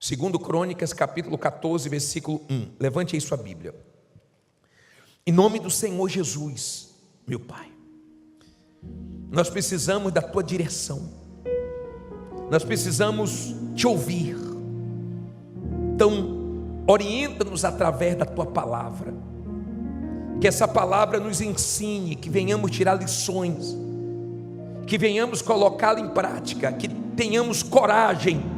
Segundo Crônicas, capítulo 14, versículo 1. Levante aí sua Bíblia. Em nome do Senhor Jesus, meu Pai, nós precisamos da Tua direção. Nós precisamos Te ouvir. Então, orienta-nos através da Tua palavra. Que essa palavra nos ensine, que venhamos tirar lições, que venhamos colocá-la em prática, que tenhamos coragem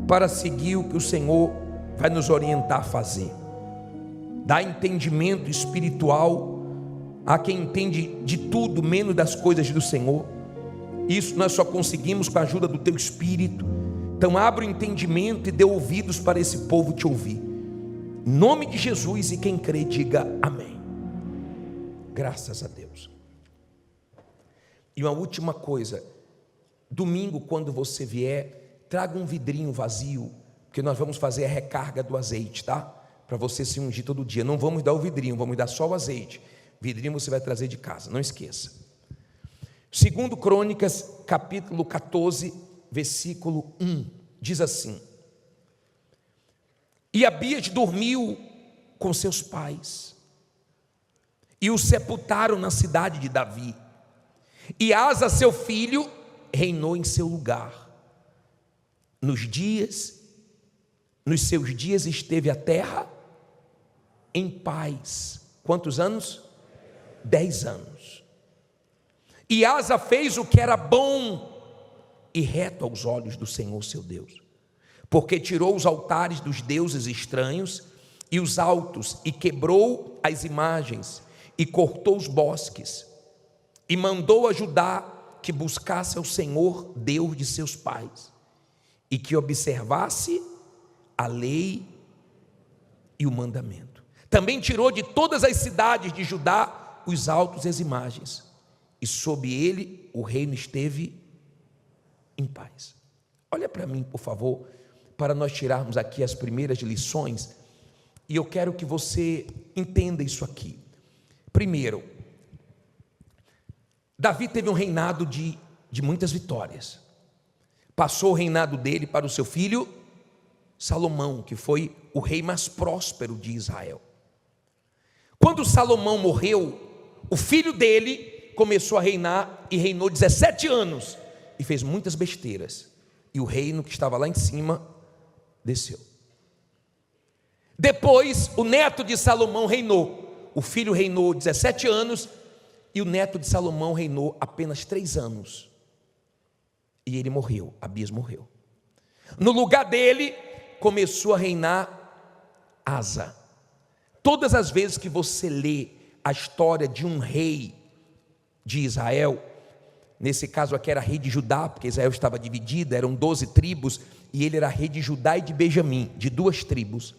para seguir o que o Senhor vai nos orientar a fazer. Dá entendimento espiritual a quem entende de tudo menos das coisas do Senhor. Isso nós só conseguimos com a ajuda do Teu Espírito. Então abra o entendimento e dê ouvidos para esse povo Te ouvir. Em nome de Jesus, e quem crê diga amém. Graças a Deus. E uma última coisa, domingo quando você vier, traga um vidrinho vazio, porque nós vamos fazer a recarga do azeite, tá? Para você se ungir todo dia. Não vamos dar o vidrinho, vamos dar só o azeite. Vidrinho você vai trazer de casa, não esqueça. Segundo Crônicas, capítulo 14, versículo 1, diz assim: E Abias dormiu com seus pais, e o sepultaram na cidade de Davi, e Asa, seu filho, reinou em seu lugar. Nos seus dias esteve a terra em paz. Quantos anos? 10 anos. E Asa fez o que era bom e reto aos olhos do Senhor seu Deus, porque tirou os altares dos deuses estranhos e os altos, e quebrou as imagens, e cortou os bosques, e mandou a Judá que buscasse ao Senhor Deus de seus pais, e que observasse a lei e o mandamento. Também tirou de todas as cidades de Judá os altos e as imagens, e sob ele o reino esteve em paz. Olha para mim, por favor, para nós tirarmos aqui as primeiras lições, e eu quero que você entenda isso aqui. Primeiro, Davi teve um reinado de muitas vitórias. Passou o reinado dele para o seu filho Salomão, que foi o rei mais próspero de Israel. Quando Salomão morreu, o filho dele começou a reinar e reinou 17 anos e fez muitas besteiras, e o reino que estava lá em cima desceu. Depois o neto de Salomão reinou. O filho reinou 17 anos e o neto de Salomão reinou apenas 3 anos. E ele morreu, Abias morreu. No lugar dele começou a reinar Asa. Todas as vezes que você lê a história de um rei de Israel, nesse caso aqui era rei de Judá, porque Israel estava dividida, eram 12 tribos, e ele era rei de Judá e de Benjamim, de 2 tribos.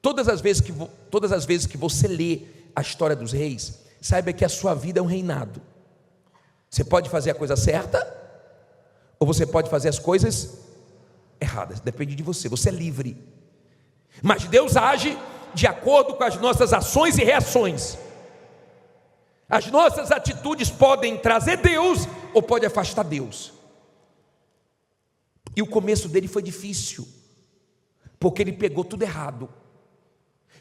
Todas as vezes que você lê a história dos reis, saiba que a sua vida é um reinado. Você pode fazer a coisa certa, ou você pode fazer as coisas erradas, depende de você, você é livre. Mas Deus age de acordo com as nossas ações e reações. As nossas atitudes podem trazer Deus ou pode afastar Deus. E o começo dele foi difícil, porque ele pegou tudo errado.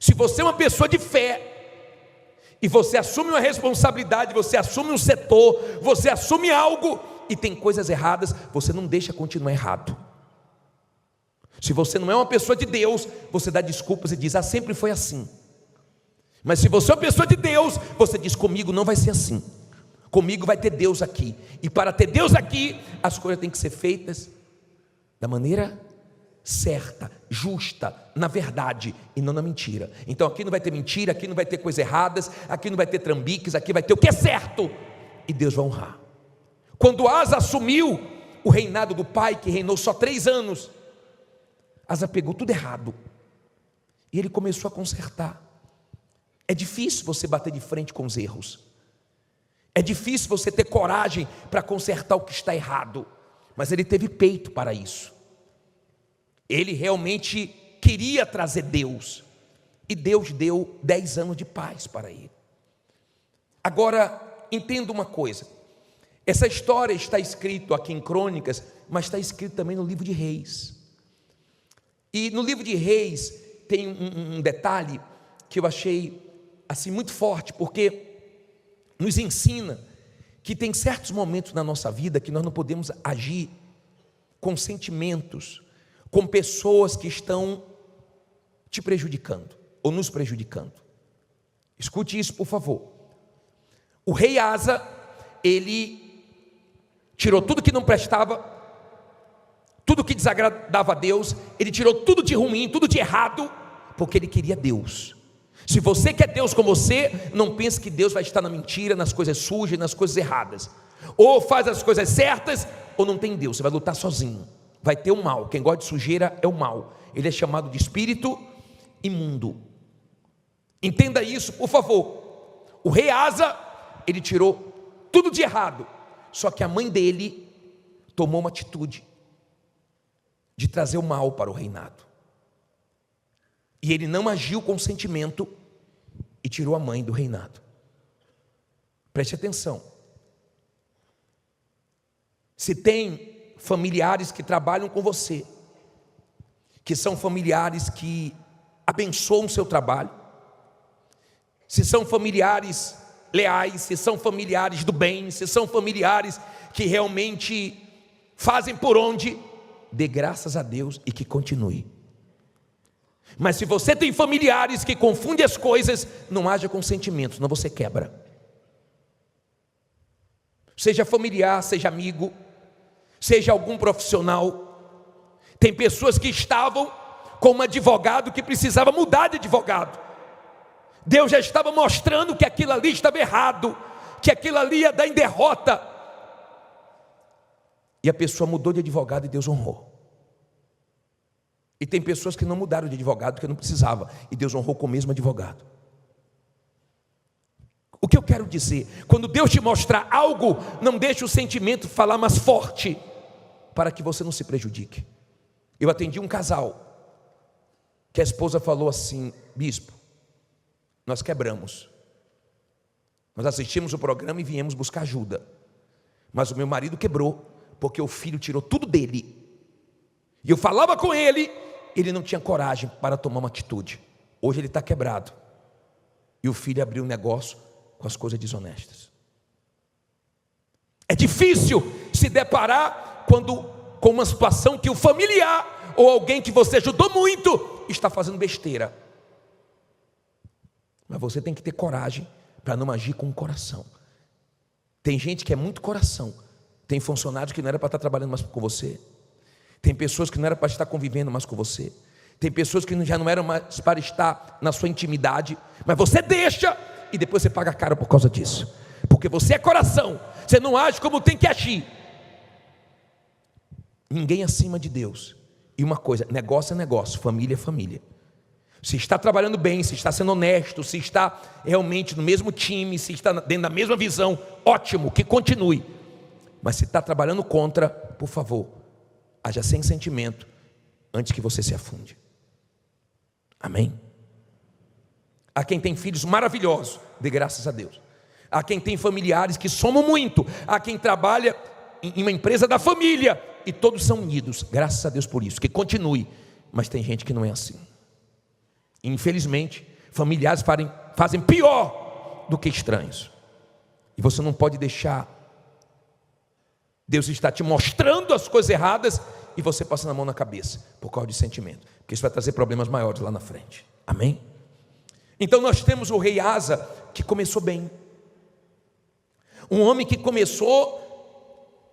Se você é uma pessoa de fé e você assume uma responsabilidade, você assume um setor, você assume algo e tem coisas erradas, você não deixa continuar errado. Se você não é uma pessoa de Deus, você dá desculpas e diz: sempre foi assim. Mas se você é uma pessoa de Deus, você diz: comigo não vai ser assim, comigo vai ter Deus aqui, e para ter Deus aqui, as coisas têm que ser feitas da maneira certa, justa, na verdade e não na mentira. Então aqui não vai ter mentira, aqui não vai ter coisas erradas, aqui não vai ter trambiques, aqui vai ter o que é certo, e Deus vai honrar. Quando Asa assumiu o reinado do pai, que reinou só 3 anos, Asa pegou tudo errado e ele começou a consertar. É difícil você bater de frente com os erros, é difícil você ter coragem para consertar o que está errado, mas ele teve peito para isso. Ele realmente queria trazer Deus, e Deus deu 10 anos de paz para ele. Agora, entenda uma coisa, essa história está escrita aqui em Crônicas, mas está escrito também no livro de Reis. E no livro de Reis tem um detalhe que eu achei assim muito forte, porque nos ensina que tem certos momentos na nossa vida que nós não podemos agir com sentimentos, com pessoas que estão te prejudicando ou nos prejudicando. Escute isso, por favor. O rei Asa, ele tirou tudo que não prestava, tudo que desagradava a Deus, ele tirou tudo de ruim, tudo de errado, porque ele queria Deus. Se você quer Deus com você, não pense que Deus vai estar na mentira, nas coisas sujas, nas coisas erradas. Ou faz as coisas certas, ou não tem Deus, você vai lutar sozinho. Vai ter o mal, quem gosta de sujeira é o mal. Ele é chamado de espírito imundo. Entenda isso, por favor. O rei Asa, ele tirou tudo de errado, só que a mãe dele tomou uma atitude de trazer o mal para o reinado. E ele não agiu com sentimento e tirou a mãe do reinado. Preste atenção. Se tem familiares que trabalham com você, que são familiares que abençoam o seu trabalho, se são familiares leais, se são familiares do bem, se são familiares que realmente fazem por onde, dê graças a Deus e que continue. Mas se você tem familiares que confundem as coisas, não haja com sentimentos, senão você quebra. Seja familiar, seja amigo, seja algum profissional. Tem pessoas que estavam com um advogado que precisava mudar de advogado. Deus já estava mostrando que aquilo ali estava errado, que aquilo ali ia dar em derrota. E a pessoa mudou de advogado e Deus honrou. E tem pessoas que não mudaram de advogado porque não precisava, e Deus honrou com o mesmo advogado. O que eu quero dizer? Quando Deus te mostrar algo, não deixe o sentimento falar mais forte, para que você não se prejudique. Eu atendi um casal, que a esposa falou assim: bispo, nós quebramos. Nós assistimos o programa e viemos buscar ajuda, mas o meu marido quebrou, porque o filho tirou tudo dele. E eu falava com ele, ele não tinha coragem para tomar uma atitude. Hoje ele está quebrado. E o filho abriu um negócio com as coisas desonestas. É difícil se deparar com uma situação que o familiar ou alguém que você ajudou muito está fazendo besteira. Mas você tem que ter coragem para não agir com o coração. Tem gente que é muito coração. Tem funcionários que não era para estar trabalhando mais com você. Tem pessoas que não era para estar convivendo mais com você. Tem pessoas que já não eram mais para estar na sua intimidade. Mas você deixa e depois você paga caro por causa disso. Porque você é coração. Você não age como tem que agir. Ninguém acima de Deus. E uma coisa, negócio é negócio, família é família. Se está trabalhando bem, se está sendo honesto, se está realmente no mesmo time, se está dentro da mesma visão, ótimo, que continue. Mas se está trabalhando contra, por favor, haja sem sentimento, antes que você se afunde. Amém? Há quem tem filhos maravilhosos, dê graças a Deus. Há quem tem familiares que somam muito. Há quem trabalha em uma empresa da família e todos são unidos, graças a Deus por isso, que continue. Mas tem gente que não é assim. Infelizmente, familiares fazem pior do que estranhos. E você não pode deixar Deus está te mostrando as coisas erradas e você passando a mão na cabeça por causa de sentimento, porque isso vai trazer problemas maiores lá na frente. Amém? Então nós temos o rei Asa, que começou bem. Um homem que começou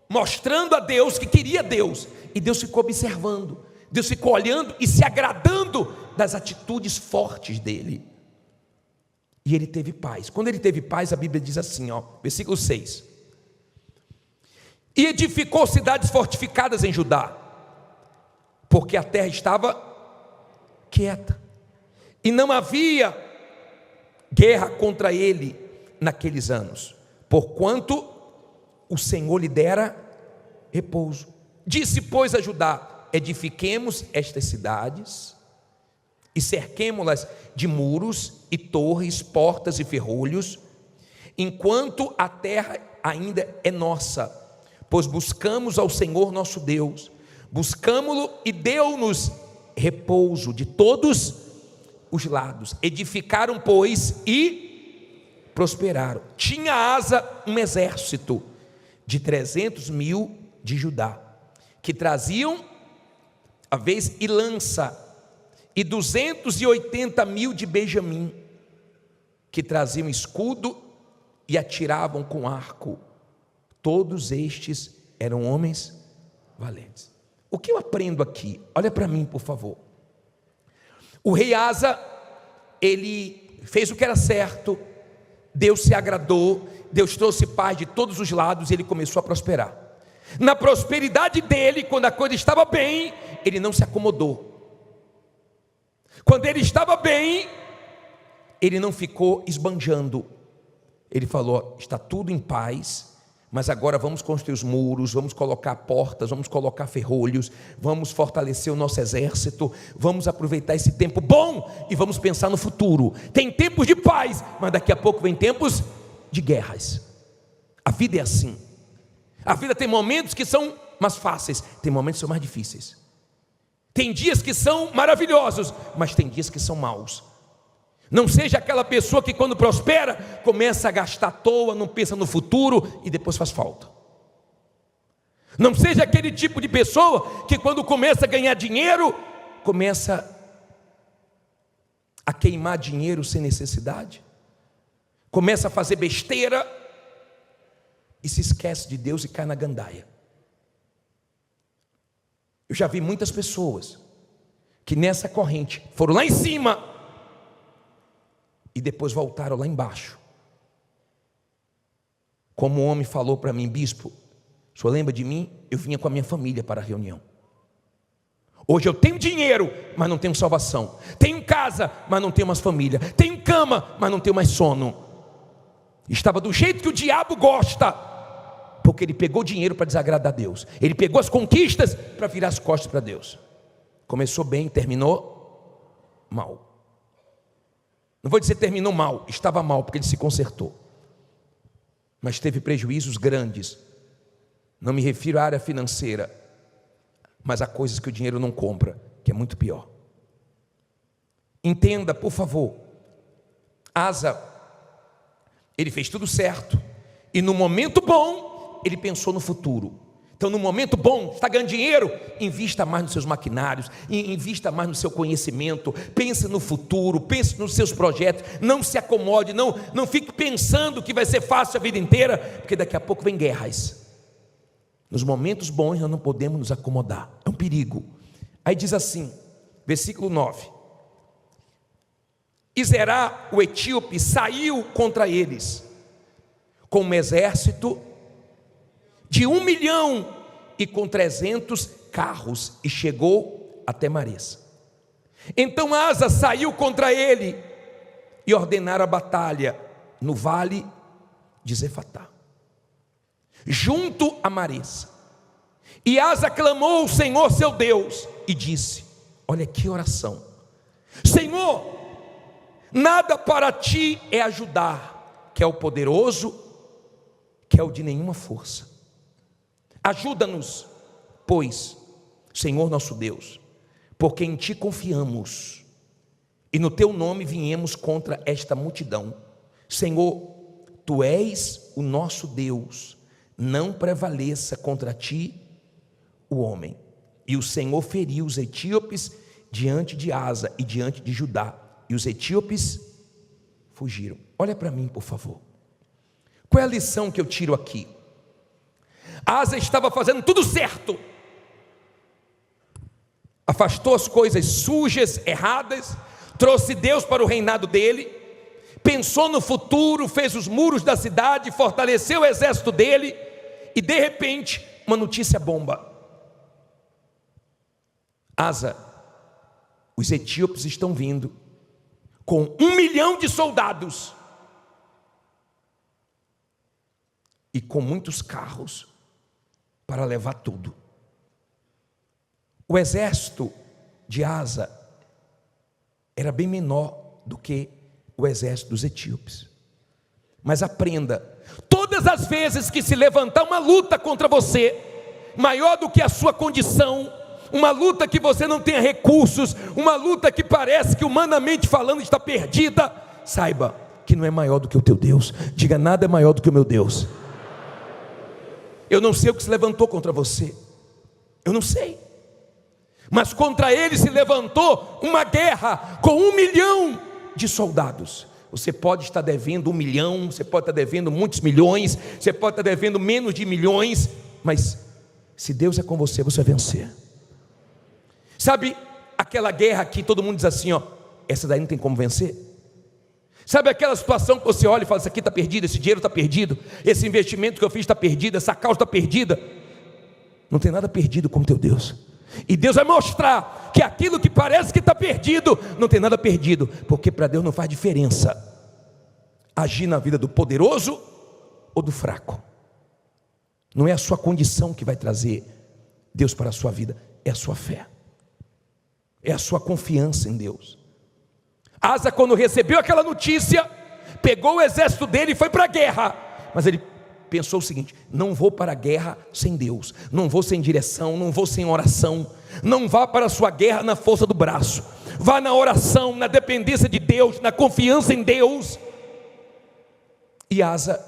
mostrando a Deus que queria Deus, e Deus ficou observando, Deus ficou olhando e se agradando das atitudes fortes dele. E ele teve paz. Quando ele teve paz, a Bíblia diz assim, versículo 6: e edificou cidades fortificadas em Judá, porque a terra estava quieta, e não havia guerra contra ele naqueles anos, porquanto o Senhor lhe dera repouso. Disse, pois, a Judá: edifiquemos estas cidades e cerquemo-las de muros e torres, portas e ferrolhos, enquanto a terra ainda é nossa, pois buscamos ao Senhor nosso Deus, buscamo-lo e deu-nos repouso de todos os lados. Edificaram, pois, e prosperaram. Tinha Asa um exército de 300.000 de Judá, que traziam a vez e lança, e 280.000 de Benjamim, que traziam escudo e atiravam com arco. Todos estes eram homens valentes. O que eu aprendo aqui? Olha para mim, por favor. O rei Asa, ele fez o que era certo, Deus se agradou, Deus trouxe paz de todos os lados e ele começou a prosperar. Na prosperidade dele, quando a coisa estava bem, ele não se acomodou. Quando ele estava bem, ele não ficou esbanjando. Ele falou: está tudo em paz, mas agora vamos construir os muros, vamos colocar portas, vamos colocar ferrolhos, vamos fortalecer o nosso exército, vamos aproveitar esse tempo bom e vamos pensar no futuro. Tem tempos de paz, mas daqui a pouco vem tempos de guerras. A vida é assim. A vida tem momentos que são mais fáceis, tem momentos que são mais difíceis. Tem dias que são maravilhosos, mas tem dias que são maus. Não seja aquela pessoa que quando prospera, começa a gastar à toa, não pensa no futuro e depois faz falta. Não seja aquele tipo de pessoa que quando começa a ganhar dinheiro, começa a queimar dinheiro sem necessidade, começa a fazer besteira e se esquece de Deus e cai na gandaia. Eu já vi muitas pessoas que nessa corrente foram lá em cima e depois voltaram lá embaixo. Como um homem falou para mim: bispo, o senhor lembra de mim? Eu vinha com a minha família para a reunião. Hoje eu tenho dinheiro, mas não tenho salvação. Tenho casa, mas não tenho mais família. Tenho cama, mas não tenho mais sono. Estava do jeito que o diabo gosta, porque ele pegou dinheiro para desagradar a Deus. Ele pegou as conquistas para virar as costas para Deus. Começou bem, terminou mal. Não vou dizer terminou mal, estava mal porque ele se consertou, mas teve prejuízos grandes. Não me refiro à área financeira, mas a coisas que o dinheiro não compra, que é muito pior. Entenda, por favor. Asa, ele fez tudo certo, e no momento bom ele pensou no futuro. Então, no momento bom, está ganhando dinheiro, invista mais nos seus maquinários, invista mais no seu conhecimento, pense no futuro, pense nos seus projetos, não se acomode, não fique pensando que vai ser fácil a vida inteira, porque daqui a pouco vem guerras. Nos momentos bons nós não podemos nos acomodar, é um perigo. Aí diz assim, versículo 9: e Zerá, o etíope, saiu contra eles com um exército de 1.300.000 carros, e chegou até Mares. Então Asa saiu contra ele e ordenaram a batalha no vale de Zefatá, junto a Mares. E Asa clamou ao Senhor seu Deus e disse: olha que oração: Senhor, nada para ti é ajudar, que é o poderoso, que é o de nenhuma força. Ajuda-nos, pois, Senhor nosso Deus, porque em ti confiamos, e no teu nome viemos contra esta multidão. Senhor, tu és o nosso Deus, não prevaleça contra ti o homem. E o Senhor feriu os etíopes diante de Asa e diante de Judá, e os etíopes fugiram. Olha para mim, por favor. Qual é a lição que eu tiro aqui? Asa estava fazendo tudo certo, afastou as coisas sujas, erradas, trouxe Deus para o reinado dele, pensou no futuro, fez os muros da cidade, fortaleceu o exército dele, e de repente, uma notícia bomba: Asa, os etíopes estão vindo com 1 milhão de soldados e com muitos carros para levar tudo. O exército de Asa era bem menor do que o exército dos etíopes. Mas aprenda: todas as vezes que se levantar uma luta contra você, maior do que a sua condição, uma luta que você não tenha recursos, uma luta que parece que humanamente falando está perdida, saiba que não é maior do que o teu Deus. Diga: nada é maior do que o meu Deus. Eu não sei o que se levantou contra você, eu não sei, mas contra ele se levantou uma guerra com 1 milhão de soldados. Você pode estar devendo 1 milhão, você pode estar devendo muitos milhões, você pode estar devendo menos de milhões, mas se Deus é com você, você vai vencer. Sabe aquela guerra que todo mundo diz assim, ó, essa daí não tem como vencer? Sabe aquela situação que você olha e fala: isso aqui está perdido, esse dinheiro está perdido, esse investimento que eu fiz está perdido, essa causa está perdida? Não tem nada perdido como teu Deus. E Deus vai mostrar que aquilo que parece que está perdido, não tem nada perdido, porque para Deus não faz diferença agir na vida do poderoso ou do fraco. Não é a sua condição que vai trazer Deus para a sua vida, é a sua fé, é a sua confiança em Deus. Asa, quando recebeu aquela notícia, pegou o exército dele e foi para a guerra, mas ele pensou o seguinte: não vou para a guerra sem Deus, não vou sem direção, não vou sem oração. Não vá para a sua guerra na força do braço, vá na oração, na dependência de Deus, na confiança em Deus. E Asa,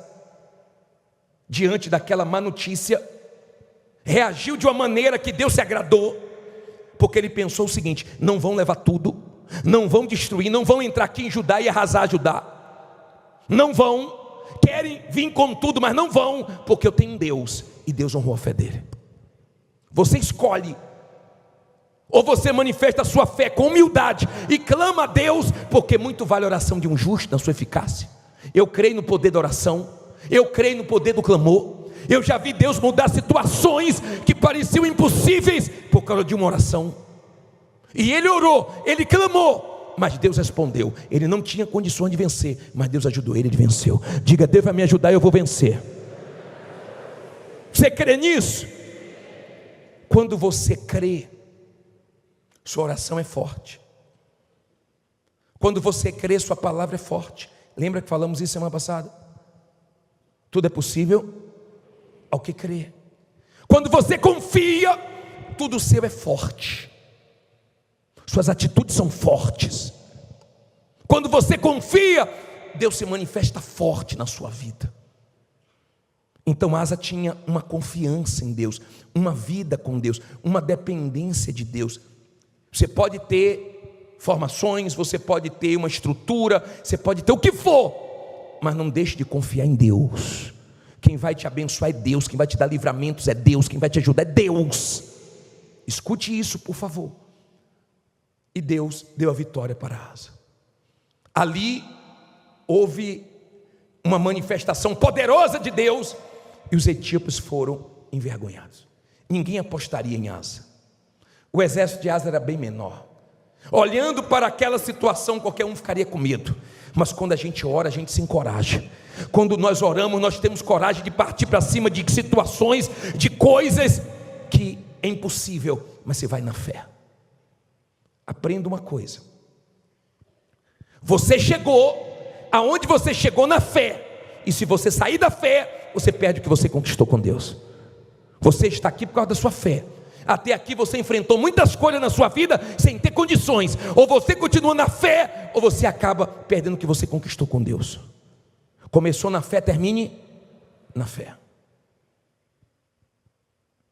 diante daquela má notícia, reagiu de uma maneira que Deus se agradou, porque ele pensou o seguinte: não vão levar tudo, não vão destruir, não vão entrar aqui em Judá e arrasar Judá, não vão, querem vir com tudo, mas não vão, porque eu tenho um Deus, e Deus honrou a fé dele. Você escolhe, ou você manifesta a sua fé com humildade e clama a Deus, porque muito vale a oração de um justo na sua eficácia. Eu creio no poder da oração, eu creio no poder do clamor. Eu já vi Deus mudar situações que pareciam impossíveis por causa de uma oração. E ele orou, ele clamou, mas Deus respondeu. Ele não tinha condições de vencer, mas Deus ajudou ele, ele venceu. Diga: Deus vai me ajudar e eu vou vencer. Você crê nisso? Quando você crê, sua oração é forte. Quando você crê, sua palavra é forte. Lembra que falamos isso semana passada? Tudo é possível ao que crê. Quando você confia, tudo seu é forte, suas atitudes são fortes. Quando você confia, Deus se manifesta forte na sua vida. Então Asa tinha uma confiança em Deus, uma vida com Deus, uma dependência de Deus. Você pode ter formações, você pode ter uma estrutura, você pode ter o que for, mas não deixe de confiar em Deus. Quem vai te abençoar é Deus, quem vai te dar livramentos é Deus, quem vai te ajudar é Deus. Escute isso, por favor. E Deus deu a vitória para Asa. Ali houve uma manifestação poderosa de Deus, e os etíopes foram envergonhados. Ninguém apostaria em Asa. O exército de Asa era bem menor. Olhando para aquela situação, qualquer um ficaria com medo. Mas quando a gente ora, a gente se encoraja. Quando nós oramos, nós temos coragem de partir para cima de situações, de coisas que é impossível, mas você vai na fé. Aprenda uma coisa: você chegou aonde você chegou na fé, e se você sair da fé, você perde o que você conquistou com Deus. Você está aqui por causa da sua fé. Até aqui você enfrentou muitas coisas na sua vida sem ter condições. Ou você continua na fé, ou você acaba perdendo o que você conquistou com Deus. Começou na fé, termine na fé.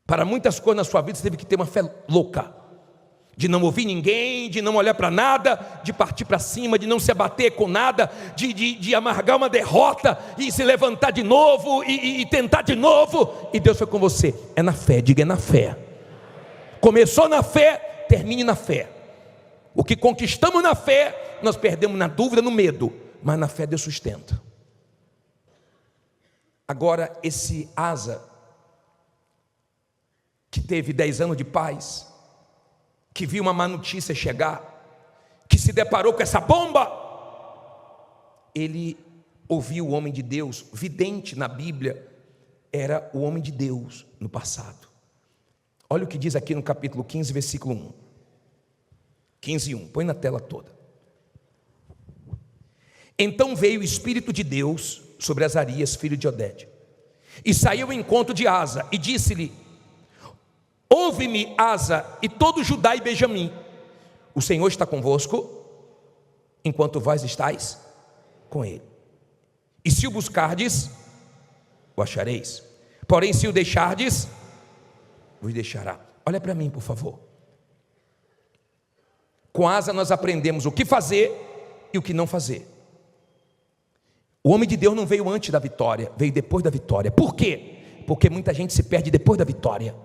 Para muitas coisas na sua vida você teve que ter uma fé louca, de não ouvir ninguém, de não olhar para nada, de partir para cima, de não se abater com nada, de amargar uma derrota e se levantar de novo e tentar de novo. E Deus foi com você. É na fé, diga: é na fé. Começou na fé, termine na fé. O que conquistamos na fé, nós perdemos na dúvida, no medo, mas na fé Deus sustenta. Agora, esse Asa, que teve 10 anos de paz, que viu uma má notícia chegar, que se deparou com essa bomba, ele ouviu o homem de Deus. Vidente na Bíblia era o homem de Deus no passado. Olha o que diz aqui no capítulo 15, versículo 1. 15:1, põe na tela toda. Então veio o Espírito de Deus sobre Azarias, filho de Oded, e saiu ao encontro de Asa, e disse-lhe: ouve-me, Asa, e todo Judá e Benjamim, o Senhor está convosco, enquanto vós estáis com ele. E se o buscardes, o achareis. Porém, se o deixardes, vos deixará. Olha para mim, por favor. Com Asa nós aprendemos o que fazer e o que não fazer. O homem de Deus não veio antes da vitória, veio depois da vitória. Por quê? Porque muita gente se perde depois da vitória.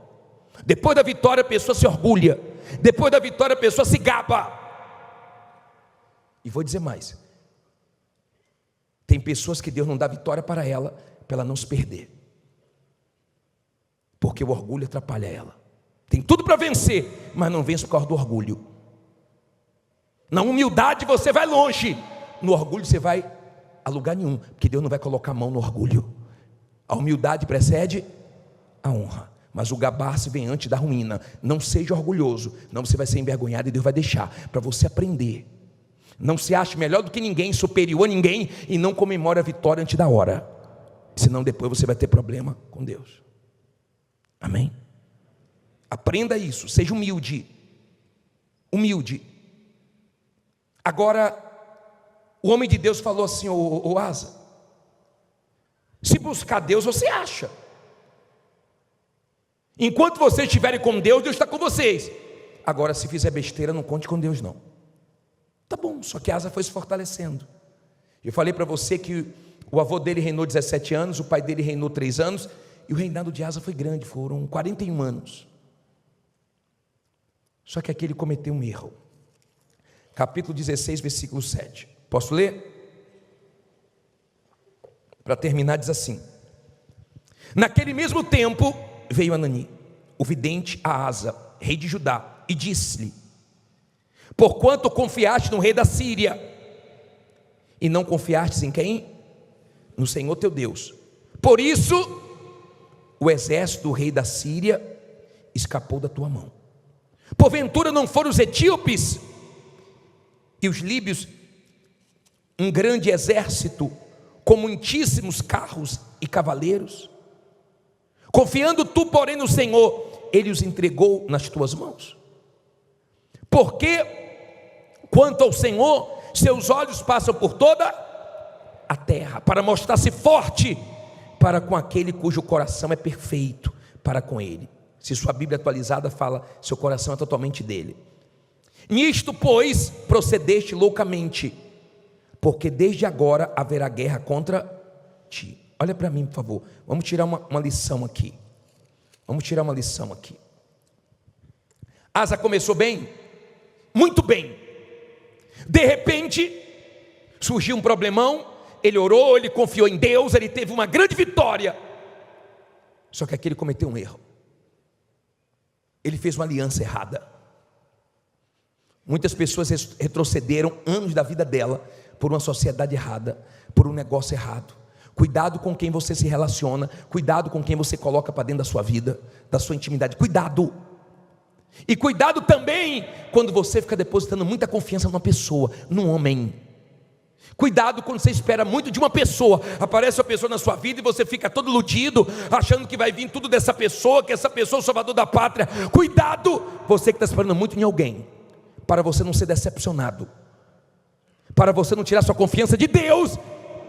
Depois da vitória a pessoa se orgulha. Depois da vitória a pessoa se gaba. E vou dizer mais. Tem pessoas que Deus não dá vitória para ela não se perder. Porque o orgulho atrapalha ela. Tem tudo para vencer, mas não vence por causa do orgulho. Na humildade você vai longe. No orgulho você vai a lugar nenhum, porque Deus não vai colocar a mão no orgulho. A humildade precede a honra, mas o gabar-se vem antes da ruína. Não seja orgulhoso, não você vai ser envergonhado e Deus vai deixar para você aprender. Não se ache melhor do que ninguém, superior a ninguém, e não comemore a vitória antes da hora, senão depois você vai ter problema com Deus. Amém? Aprenda isso, seja humilde. Humilde. Agora, o homem de Deus falou assim: ô Asa, se buscar Deus, você acha. Enquanto vocês estiverem com Deus, Deus está com vocês. Agora, se fizer besteira, não conte com Deus não. Tá bom, só que Asa foi se fortalecendo. Eu falei para você que o avô dele reinou 17 anos, o pai dele reinou 3 anos, e o reinado de Asa foi grande, foram 41 anos. Só que aqui ele cometeu um erro. Capítulo 16, versículo 7. Posso ler? Para terminar, diz assim: naquele mesmo tempo veio Anani, o vidente, a Asa, rei de Judá, e disse-lhe: porquanto confiaste no rei da Síria, e não confiastes em quem? No Senhor teu Deus. Por isso, o exército do rei da Síria escapou da tua mão. Porventura não foram os etíopes e os líbios um grande exército, com muitíssimos carros e cavaleiros? Confiando tu, porém, no Senhor, ele os entregou nas tuas mãos. Porque, quanto ao Senhor, seus olhos passam por toda a terra, para mostrar-se forte para com aquele cujo coração é perfeito para com ele. Se sua Bíblia atualizada fala, seu coração é totalmente dele. Nisto, pois, procedeste loucamente, porque desde agora haverá guerra contra ti. Olha para mim, por favor. Vamos tirar uma lição aqui. Vamos tirar uma lição aqui. Asa começou bem? Muito bem. De repente, surgiu um problemão. Ele orou, ele confiou em Deus, ele teve uma grande vitória. Só que aqui ele cometeu um erro. Ele fez uma aliança errada. Muitas pessoas retrocederam anos da vida dela por uma sociedade errada, por um negócio errado. Cuidado com quem você se relaciona, cuidado com quem você coloca para dentro da sua vida, da sua intimidade. Cuidado. E cuidado também quando você fica depositando muita confiança numa pessoa, num homem. Cuidado quando você espera muito de uma pessoa. Aparece uma pessoa na sua vida e você fica todo iludido, achando que vai vir tudo dessa pessoa, que essa pessoa é o salvador da pátria. Cuidado, você que está esperando muito em alguém, para você não ser decepcionado, para você não tirar sua confiança de Deus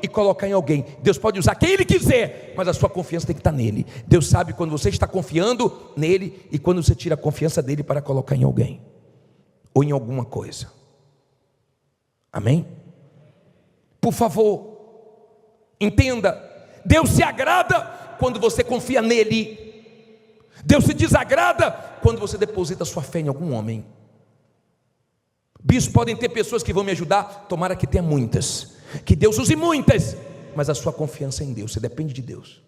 e colocar em alguém. Deus pode usar quem Ele quiser, mas a sua confiança tem que estar nele. Deus sabe quando você está confiando nele e quando você tira a confiança dele para colocar em alguém ou em alguma coisa. Amém? Por favor, entenda, Deus se agrada quando você confia nele. Deus se desagrada quando você deposita sua fé em algum homem. Bispo, podem ter pessoas que vão me ajudar, tomara que tenha muitas, que Deus use muitas, mas a sua confiança é em Deus, você depende de Deus.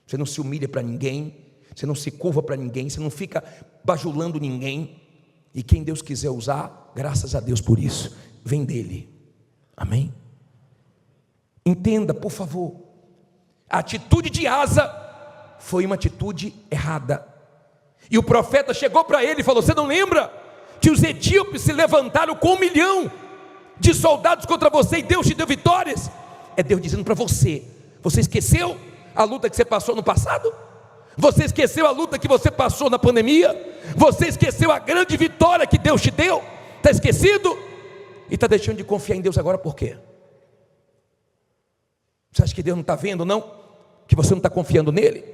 Você não se humilha para ninguém, você não se curva para ninguém, você não fica bajulando ninguém, e quem Deus quiser usar, graças a Deus por isso, vem dele. Amém? Entenda, por favor, a atitude de Asa foi uma atitude errada, e o profeta chegou para ele e falou: você não lembra que os etíopes se levantaram com 1 milhão de soldados contra você e Deus te deu vitórias? É Deus dizendo para você: você esqueceu a luta que você passou no passado? Você esqueceu a luta que você passou na pandemia? Você esqueceu a grande vitória que Deus te deu? Está esquecido? E está deixando de confiar em Deus agora por quê? Você acha que Deus não está vendo, não? Que você não está confiando nele?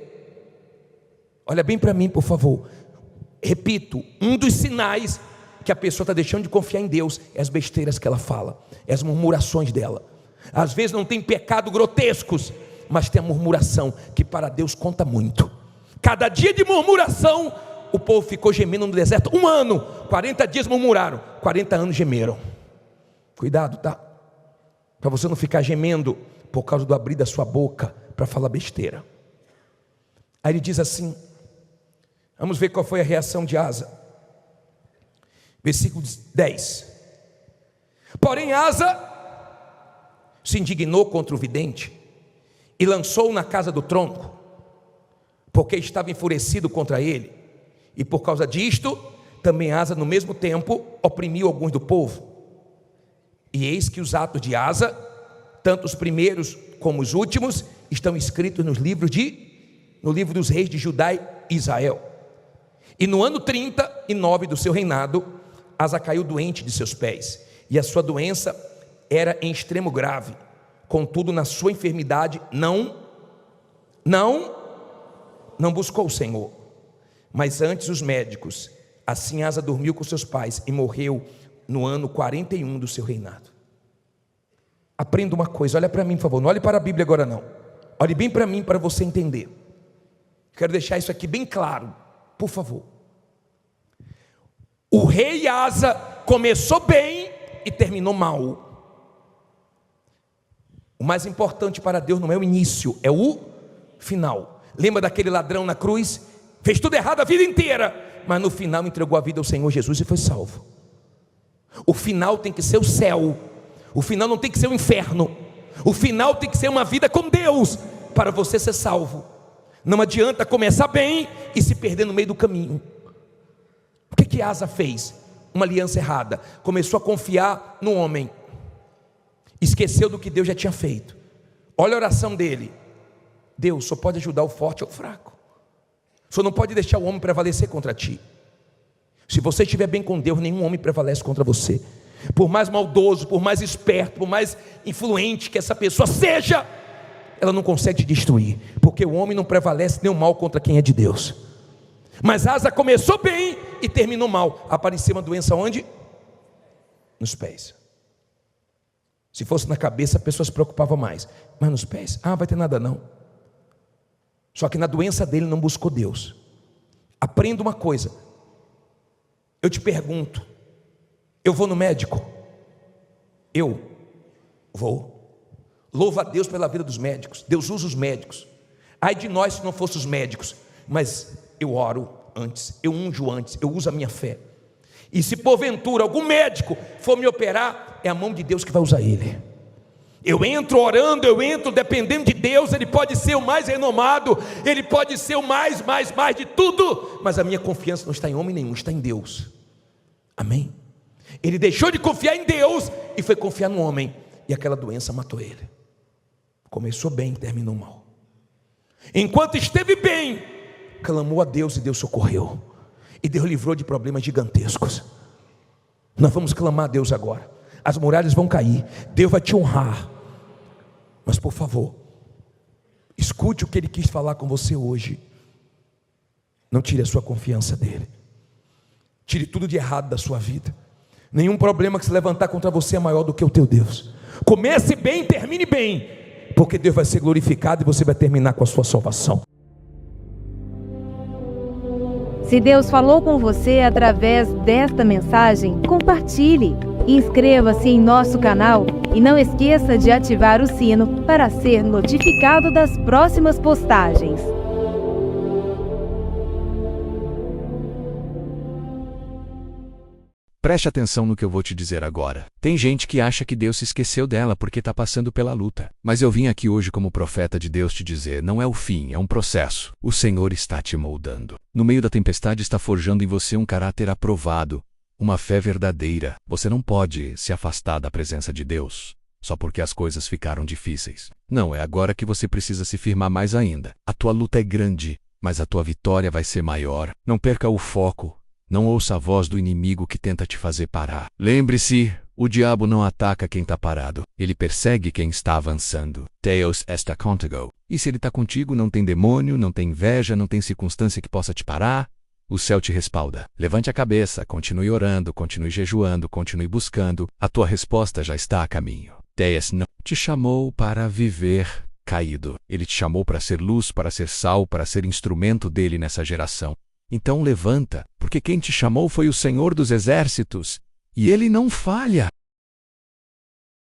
Olha bem para mim, por favor. Repito, um dos sinais que a pessoa está deixando de confiar em Deus é as besteiras que ela fala, é as murmurações dela. Às vezes não tem pecado grotescos, mas tem a murmuração, que para Deus conta muito. Cada dia de murmuração, o povo ficou gemendo no deserto 1 ano, 40 dias murmuraram, 40 anos gemeram. Cuidado, tá? Para você não ficar gemendo por causa do abrir da sua boca para falar besteira. Aí ele diz assim, vamos ver qual foi a reação de Asa. Versículo 10. Porém Asa se indignou contra o vidente e lançou-o na casa do tronco, porque estava enfurecido contra ele, e por causa disto também Asa no mesmo tempo oprimiu alguns do povo. E eis que os atos de Asa, tanto os primeiros como os últimos, estão escritos no livro dos reis de Judá e Israel. E no ano 39 do seu reinado, Asa caiu doente de seus pés, e a sua doença era em extremo grave. Contudo, na sua enfermidade não buscou o Senhor, mas antes os médicos. Assim Asa dormiu com seus pais e morreu no ano 41 do seu reinado. Aprenda uma coisa, olha para mim, por favor, não olhe para a Bíblia agora não. Olhe bem para mim para você entender. Quero deixar isso aqui bem claro, por favor. O rei Asa começou bem e terminou mal. O mais importante para Deus não é o início, é o final. Lembra daquele ladrão na cruz? Fez tudo errado a vida inteira, mas no final entregou a vida ao Senhor Jesus e foi salvo. O final tem que ser o céu. O final não tem que ser o inferno. O final tem que ser uma vida com Deus para você ser salvo. Não adianta começar bem e se perder no meio do caminho. O que Asa fez? Uma aliança errada. Começou a confiar no homem, esqueceu do que Deus já tinha feito. Olha a oração dele: Deus só pode ajudar o forte ou o fraco. Só não pode deixar o homem prevalecer contra ti. Se você estiver bem com Deus, nenhum homem prevalece contra você. Por mais maldoso, por mais esperto, por mais influente que essa pessoa seja, ela não consegue te destruir, porque o homem não prevalece nem o mal contra quem é de Deus. Mas Asa começou bem e terminou mal. Apareceu uma doença onde? Nos pés. Se fosse na cabeça, a pessoa se preocupava mais, mas nos pés, vai ter nada não. Só que na doença dele não buscou Deus. Aprenda uma coisa, eu te pergunto, eu vou no médico? Eu vou. Louva a Deus pela vida dos médicos. Deus usa os médicos. Ai de nós se não fossem os médicos. Mas eu oro antes, eu unjo antes, eu uso a minha fé. E se porventura algum médico for me operar, é a mão de Deus que vai usar ele. Eu entro orando, eu entro dependendo de Deus. Ele pode ser o mais renomado, ele pode ser o mais de tudo, mas a minha confiança não está em homem nenhum, está em Deus. Amém? Ele deixou de confiar em Deus e foi confiar no homem, e aquela doença matou ele. Começou bem, terminou mal. Enquanto esteve bem, clamou a Deus e Deus socorreu, e Deus livrou de problemas gigantescos. Nós vamos clamar a Deus agora. As muralhas vão cair, Deus vai te honrar. Mas por favor, escute o que Ele quis falar com você hoje. Não tire a sua confiança dEle. Tire tudo de errado da sua vida. Nenhum problema que se levantar contra você é maior do que o teu Deus. Comece bem, termine bem, porque Deus vai ser glorificado e você vai terminar com a sua salvação. Se Deus falou com você através desta mensagem, compartilhe. Inscreva-se em nosso canal e não esqueça de ativar o sino para ser notificado das próximas postagens. Preste atenção no que eu vou te dizer agora. Tem gente que acha que Deus se esqueceu dela porque está passando pela luta. Mas eu vim aqui hoje como profeta de Deus te dizer, não é o fim, é um processo. O Senhor está te moldando. No meio da tempestade está forjando em você um caráter aprovado, uma fé verdadeira. Você não pode se afastar da presença de Deus só porque as coisas ficaram difíceis. Não, é agora que você precisa se firmar mais ainda. A tua luta é grande, mas a tua vitória vai ser maior. Não perca o foco. Não ouça a voz do inimigo que tenta te fazer parar. Lembre-se, o diabo não ataca quem está parado. Ele persegue quem está avançando. Deus está contigo. E se ele está contigo, não tem demônio, não tem inveja, não tem circunstância que possa te parar. O céu te respalda. Levante a cabeça, continue orando, continue jejuando, continue buscando. A tua resposta já está a caminho. Deus não te chamou para viver caído. Ele te chamou para ser luz, para ser sal, para ser instrumento dele nessa geração. Então levanta, porque quem te chamou foi o Senhor dos Exércitos, e ele não falha.